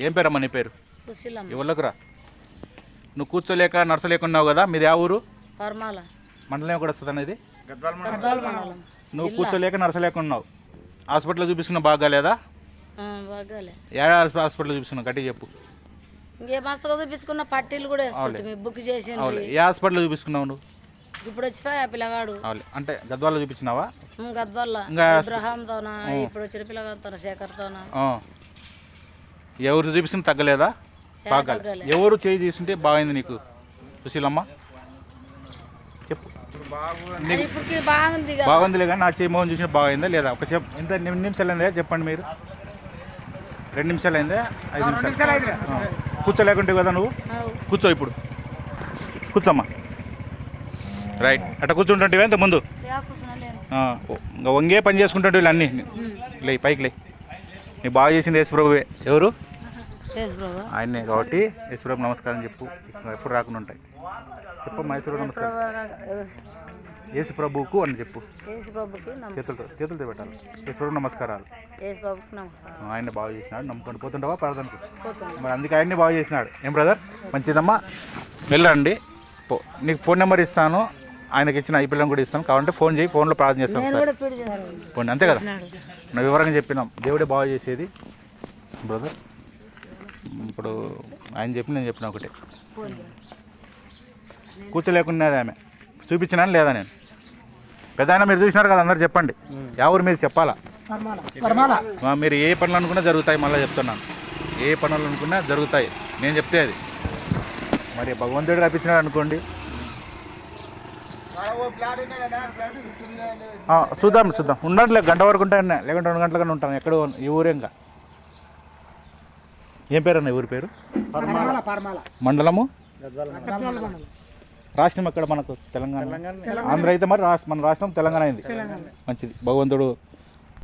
ఏం పేరమ్మా నీ పేరు? సుశీలమ్మ. ఎవళ్ళకురా? నువ్వు కూర్చోలేక నడసలేకున్నావు కదా, మీది ఆ ఊరు? పర్మాల మండలం కూడా వస్తుంది అనేది. గద్వాల మండలం. నువ్వు కూర్చోలేక నడసలేకున్నావు, హాస్పిటల్లో చూపిస్తున్నావు, బాగాలేదా? బాగాలే. ఏ హాస్పిటల్లో చూపిస్తున్నావు గట్టి చెప్పు. ఇంకే మస్తుగా చూపించుకున్న పట్టీలు కూడా వేసుకుంటే బుక్ చేసింది. ఏ హాస్పిటల్లో చూపించుకున్నావు నువ్వు? ఇప్పుడు వచ్చిపోయా పిల్లగాడు. అంటే గద్వాల్లో చూపించినావా? గద్వాల ఇబ్రహాంతోన, ఇప్పుడు వచ్చిన పిల్లగాడితో శేఖర్తోన. ఎవరు చూపిస్తున్నా తగ్గలేదా? బాగా ఎవరు చేయి చేస్తుంటే బాగైంది నీకు సుశీలమ్మ చెప్పు. ఇప్పుడు బాగుంది. బాగుందిలే కానీ నా చేయి మోహన్ చూసిన బాగైందా లేదా? ఒక ఎంత 2 నిమిషాలు అయిందా చెప్పండి మీరు. 2 నిమిషాలు అయిందా? 5 నిమిషాలు. కూర్చోలేకుంటే కదా నువ్వు, కూర్చో ఇప్పుడు, కూర్చోమ్మా. రైట్, అట్లా కూర్చుంటుంటే ఇంత ముందు ఇంకా వంగే పని చేసుకుంటుంటే వీళ్ళు అన్నీ. లే పైకి లే. నీకు బాగా చేసింది యేసుప్రభువే. ఎవరు? ఆయనే కాబట్టి యేసుప్రభు నమస్కారం చెప్పు, ఎప్పుడు రాకుండా ఉంటాయి. చెప్పు యేసుప్రభు నమస్కారం. యేసుప్రభుకు అని చెప్పు, చేతులతో పెట్టాలి. యేసుప్రభు నమస్కారాలు. ఆయన బాగా చేసినాడు, నమ్ముకొని పోతుంటావా ప్రార్థనకు? మరి అందుకే ఆయన్ని బాగా చేసినాడు. ఏం బ్రదర్? మంచిదమ్మా, వెళ్ళండి. నీకు ఫోన్ నెంబర్ ఇస్తాను, ఆయనకి ఇచ్చిన ఈ పిల్లలను కూడా ఇస్తాను, కావాలంటే ఫోన్ చేయి, ఫోన్లో ప్రార్థన చేస్తాను సార్. పోండి, అంతే కదా. నా వివరంగా చెప్పినాం, దేవుడే బాగా చేసేది బ్రదర్. ఇప్పుడు ఆయన చెప్పి నేను చెప్పిన ఒకటే, కూర్చోలేకున్నది ఆమె. చూపించినాను లేదా నేను? పెద్ద మీరు చూసినారు కదా, అందరు చెప్పండి. ఎవరు మీరు చెప్పాలా? మీరు ఏ పనులు అనుకున్నా జరుగుతాయి. మళ్ళీ చెప్తున్నాను, ఏ పనులు అనుకున్నా జరుగుతాయి, నేను చెప్తే అది. మరి భగవంతుడు రప్పించినాడు అనుకోండి, చూద్దాం ఉండండి. గంట వరకు ఉంటాను, లేకుంటే 2 గంటల కన్నా ఉంటాను. ఎక్కడ ఈ ఊరే. ఇంకా ఏం పేరు అన్న ఊరి పేరు? మండలము, రాష్ట్రం ఎక్కడ మనకు? తెలంగాణ. ఆంధ్ర అయితే మరి మన రాష్ట్రం తెలంగాణ అయింది. మంచిది, భగవంతుడు